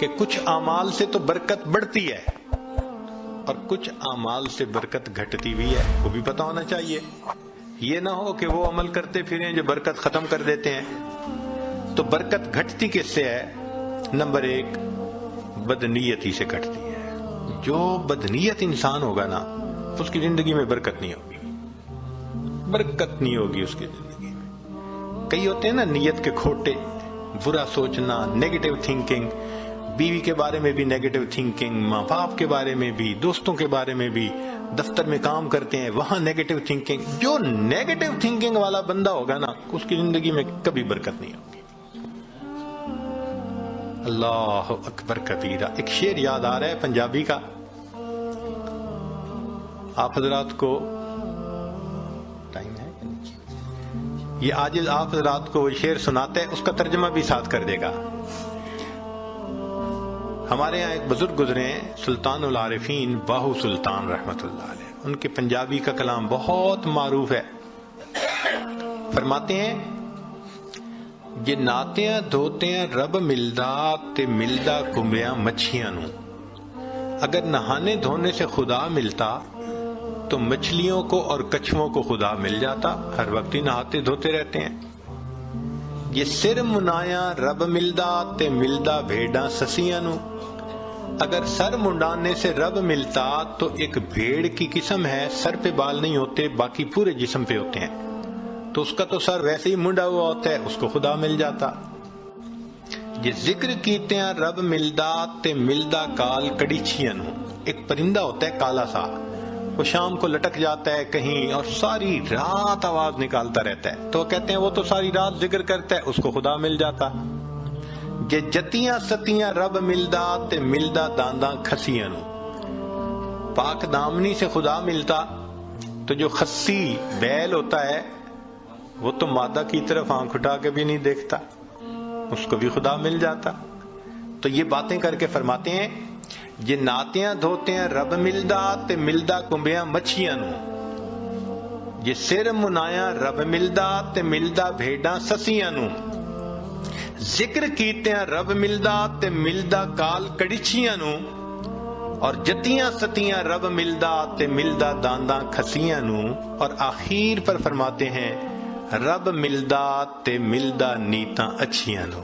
کہ کچھ اعمال سے تو برکت بڑھتی ہے اور کچھ اعمال سے برکت گھٹتی بھی ہے، وہ بھی پتہ ہونا چاہیے. یہ نہ ہو کہ وہ عمل کرتے پھریں جو برکت ختم کر دیتے ہیں. تو برکت گھٹتی کس سے ہے؟ نمبر 1 بدنیتی سے گھٹتی ہے. جو بدنیت انسان ہوگا نا اس کی زندگی میں برکت نہیں ہوگی، برکت نہیں ہوگی اس کی زندگی میں. کئی ہوتے ہیں نا نیت کے کھوٹے، برا سوچنا، نیگیٹو تھنکنگ، بیوی کے بارے میں بھی نیگیٹو تھنکنگ، ماں باپ کے بارے میں بھی، دوستوں کے بارے میں بھی، دفتر میں کام کرتے ہیں وہاں نیگیٹو تھنکنگ. جو نیگیٹو تھنکنگ والا بندہ ہوگا نا اس کی زندگی میں کبھی برکت نہیں ہوگی. اللہ اکبر کبیرہ. ایک شعر یاد آ رہا ہے پنجابی کا، آپ حضرات کو ٹائم ہے، یہ آج آپ حضرات کو شعر سناتے ہیں، اس کا ترجمہ بھی ساتھ کر دے گا. ہمارے یہاں ایک بزرگ گزرے ہیں سلطان العارفین باہو سلطان رحمت اللہ علیہ، ان کے پنجابی کا کلام بہت معروف ہے. فرماتے ہیں جے ناتیاں دھوتیاں رب ملدا تے ملدا کمبیاں مچھیاں نو. اگر نہانے دھونے سے خدا ملتا تو مچھلیوں کو اور کچھووں کو خدا مل جاتا، ہر وقت ہی نہاتے دھوتے رہتے ہیں. یہ سر منایا رب ملدا تے ملدا بھیڑاں سسیاں نو. اگر سر منڈانے سے رب ملتا تو ایک بھیڑ کی قسم ہے، سر پہ بال نہیں ہوتے باقی پورے جسم پہ ہوتے ہیں، تو اس کا تو سر ویسے ہی منڈا ہوا ہوتا ہے، اس کو خدا مل جاتا. یہ ذکر کیتے ہیں رب ملدا تے ملدا کال کڑیچیاں نو. ایک پرندہ ہوتا ہے کالا سا، وہ شام کو لٹک جاتا ہے کہیں اور ساری رات آواز نکالتا رہتا ہے، تو کہتے ہیں وہ تو ساری رات ذکر کرتا ہے، اس کو خدا مل جاتا. جے جتیاں ستیاں رب ملدا تے ملدا دانداں کھسیاں نو. پاک دامنی سے خدا ملتا تو جو خسی بیل ہوتا ہے وہ تو مادہ کی طرف آنکھ اٹھا کے بھی نہیں دیکھتا، اس کو بھی خدا مل جاتا. تو یہ باتیں کر کے فرماتے ہیں جے ناتیاں دھوتیاں رب ملدا تے ملدا کمبیاں مچھیاں نو. جے سر منایا رب ملدا تے ملدا بھیڑاں سسیاں نو. ذکر کیتے ہیں رب ملدا تے ملدا کال کڑیچیاں نو. اور جتیاں ستیاں رب ملدا تے ملدا دانداں کھسیاں نو. اور آخر پر فرماتے ہیں رب ملدا تے ملدا نیتاں اچھیاں نو.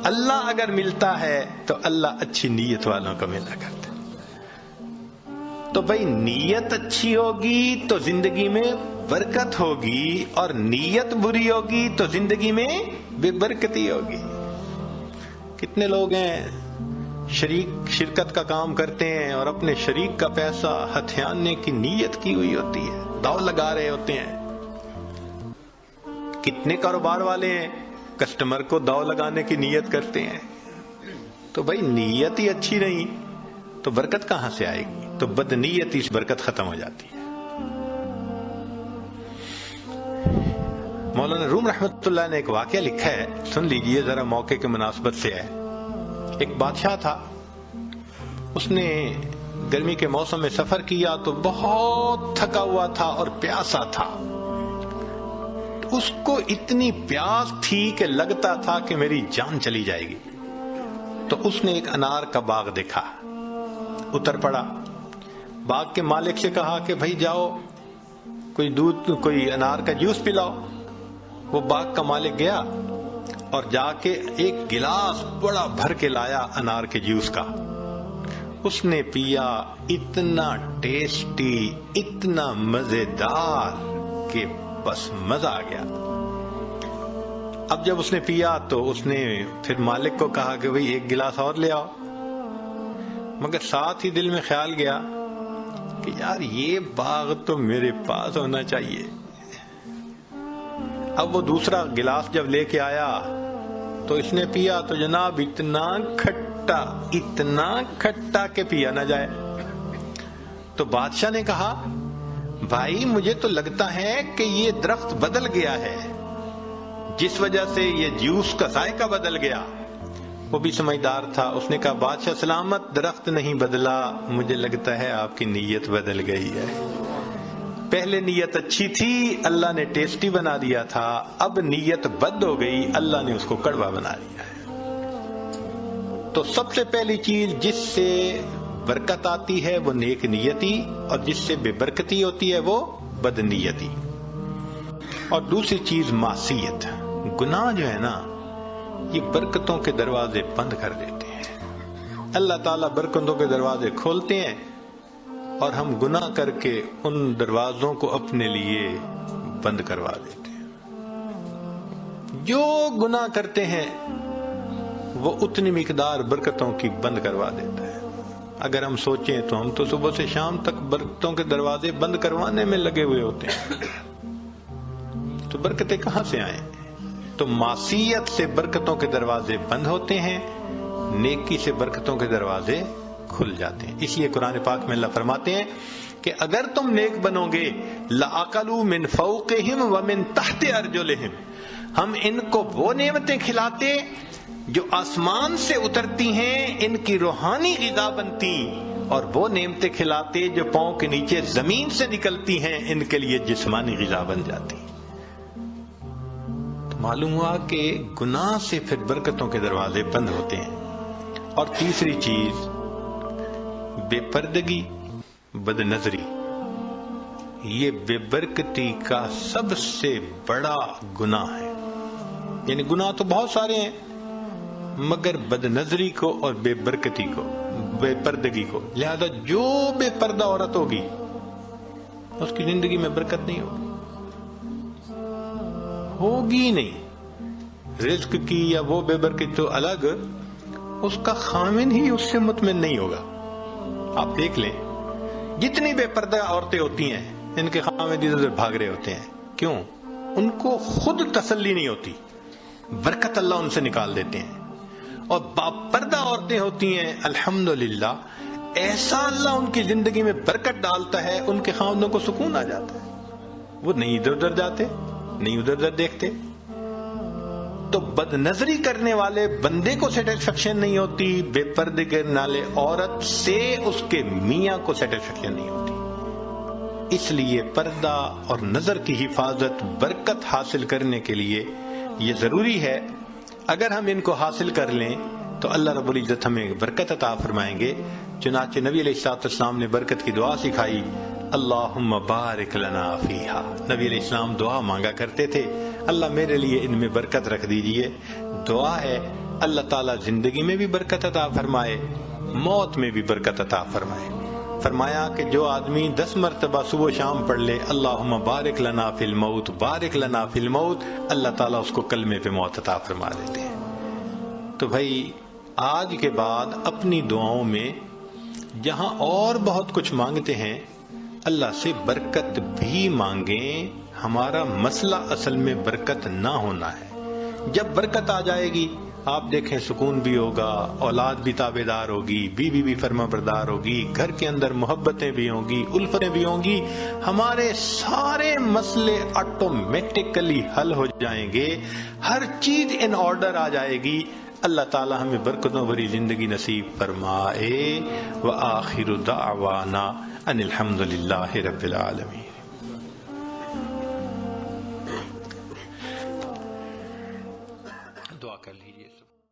اللہ اگر ملتا ہے تو اللہ اچھی نیت والوں کو ملا کرتا ہے. تو بھئی نیت اچھی ہوگی تو زندگی میں برکت ہوگی، اور نیت بری ہوگی تو زندگی میں بے برکتی ہوگی. کتنے لوگ ہیں شرکت کا کام کرتے ہیں اور اپنے شریک کا پیسہ ہتھیانے کی نیت کی ہوئی ہوتی ہے، داؤ لگا رہے ہوتے ہیں. کتنے کاروبار والے ہیں کسٹمر کو داؤ لگانے کی نیت کرتے ہیں. تو بھئی نیت ہی اچھی نہیں تو برکت کہاں سے آئے گی؟ تو بدنیتی سے برکت ختم ہو جاتی ہے. مولانا روم رحمت اللہ نے ایک واقعہ لکھا ہے، سن لیجئے ذرا، موقع کے مناسبت سے ہے. ایک بادشاہ تھا، اس نے گرمی کے موسم میں سفر کیا تو بہت تھکا ہوا تھا اور پیاسا تھا. اس کو اتنی پیاس تھی کہ لگتا تھا کہ میری جان چلی جائے گی. تو اس نے ایک انار کا باغ دیکھا، اتر پڑا. باغ کے مالک سے کہا کہ بھائی جاؤ کوئی انار کا جوس پلاؤ. وہ باغ کا مالک گیا اور جا کے ایک گلاس بڑا بھر کے لایا انار کے جوس کا. اس نے پیا، اتنا ٹیسٹی، اتنا مزیدار کہ بس مزہ آ گیا. اب جب اس نے پیا تو اس نے پھر مالک کو کہا کہ بھئی ایک گلاس اور لے آؤ. مگر ساتھ ہی دل میں خیال گیا کہ یار یہ باغ تو میرے پاس ہونا چاہیے. اب وہ دوسرا گلاس جب لے کے آیا تو اس نے پیا تو جناب اتنا کھٹا کہ پیا نہ جائے. تو بادشاہ نے کہا بھائی مجھے تو لگتا ہے کہ یہ درخت بدل گیا ہے، جس وجہ سے یہ جوس کا ذائقہ بدل گیا. وہ بھی سمجھدار تھا، اس نے کہا بادشاہ سلامت، درخت نہیں بدلا، مجھے لگتا ہے آپ کی نیت بدل گئی ہے. پہلے نیت اچھی تھی، اللہ نے ٹیسٹی بنا دیا تھا، اب نیت بد ہو گئی، اللہ نے اس کو کڑوا بنا دیا ہے. تو سب سے پہلی چیز جس سے برکت آتی ہے وہ نیک نیتی، اور جس سے بے برکتی ہوتی ہے وہ بد نیتی. اور دوسری چیز معصیت، گناہ جو ہے نا یہ برکتوں کے دروازے بند کر دیتے ہیں. اللہ تعالیٰ برکتوں کے دروازے کھولتے ہیں اور ہم گناہ کر کے ان دروازوں کو اپنے لیے بند کروا دیتے ہیں. جو گناہ کرتے ہیں وہ اتنی مقدار برکتوں کی بند کروا دیتا ہے. اگر ہم سوچیں تو ہم تو صبح سے شام تک برکتوں کے دروازے بند کروانے میں لگے ہوئے ہوتے ہیں، تو برکتیں کہاں سے آئیں؟ تو معصیت سے برکتوں کے دروازے بند ہوتے ہیں، نیکی سے برکتوں کے دروازے کھل جاتے ہیں. اس لیے قرآن پاک میں اللہ فرماتے ہیں کہ اگر تم نیک بنو گے لَأَكَلُوا مِن فَوْقِهِمْ وَمِن تَحْتِ أَرْجُلِهِمْ، ہم ان کو وہ نعمتیں کھلاتے جو آسمان سے اترتی ہیں، ان کی روحانی غذا بنتی، اور وہ نعمتیں کھلاتے جو پاؤں کے نیچے زمین سے نکلتی ہیں، ان کے لیے جسمانی غذا بن جاتی. تو معلوم ہوا کہ گناہ سے پھر برکتوں کے دروازے بند ہوتے ہیں. اور تیسری چیز بے پردگی، بد نظری. یہ بے برکتی کا سب سے بڑا گناہ ہے. یعنی گناہ تو بہت سارے ہیں مگر بد نظری کو اور بے برکتی کو، بے پردگی کو، لہذا جو بے پردہ عورت ہوگی اس کی زندگی میں برکت نہیں ہوگی نہیں. رزق کی یا وہ بے برکت تو الگ، اس کا خامن ہی اس سے مطمئن نہیں ہوگا. آپ دیکھ لیں جتنی بے پردہ عورتیں ہوتی ہیں ان کے خامد ادھر ادھر بھاگ رہے ہوتے ہیں. کیوں؟ ان کو خود تسلی نہیں ہوتی، برکت اللہ ان سے نکال دیتے ہیں. اور باپردہ عورتیں ہوتی ہیں الحمدللہ ایسا اللہ ان کی زندگی میں برکت ڈالتا ہے، ان کے خاوندوں کو سکون آ جاتا ہے، وہ نہیں ادھر ادھر جاتے، نہیں ادھر ادھر دیکھتے. تو بد نظری کرنے والے بندے کو سیٹسفیکشن نہیں ہوتی، بے پردے کرنے والے عورت سے اس کے میاں کو سیٹسفیکشن نہیں ہوتی. اس لیے پردہ اور نظر کی حفاظت برکت حاصل کرنے کے لیے یہ ضروری ہے. اگر ہم ان کو حاصل کر لیں تو اللہ رب العزت ہمیں برکت عطا فرمائیں گے. چنانچہ نبی علیہ السلام نے برکت کی دعا سکھائی، اللہم بارک لنا فیہا. نبی علیہ السلام دعا مانگا کرتے تھے، اللہ میرے لیے ان میں برکت رکھ دیجئے. دعا ہے اللہ تعالیٰ زندگی میں بھی برکت عطا فرمائے، موت میں بھی برکت عطا فرمائے. فرمایا کہ جو آدمی 10 مرتبہ صبح و شام پڑھ لے اللہم بارک لنا فی الموت، بارک لنا فی الموت، اللہ تعالیٰ اس کو کلمے پہ موت عطا فرما دیتے ہیں. تو بھائی آج کے بعد اپنی دعاؤں میں جہاں اور بہت کچھ مانگتے ہیں اللہ سے برکت بھی مانگیں. ہمارا مسئلہ اصل میں برکت نہ ہونا ہے. جب برکت آ جائے گی آپ دیکھیں سکون بھی ہوگا، اولاد بھی تابع دار ہوگی، بیوی بھی فرما بردار ہوگی، گھر کے اندر محبتیں بھی ہوں گی، الفتیں بھی ہوں گی، ہمارے سارے مسئلے آٹومیٹکلی حل ہو جائیں گے، ہر چیز ان آرڈر آ جائے گی. اللہ تعالی ہمیں برکتوں بھری زندگی نصیب فرمائے. وآخر دعوانا ان الحمد للہ رب العالمین.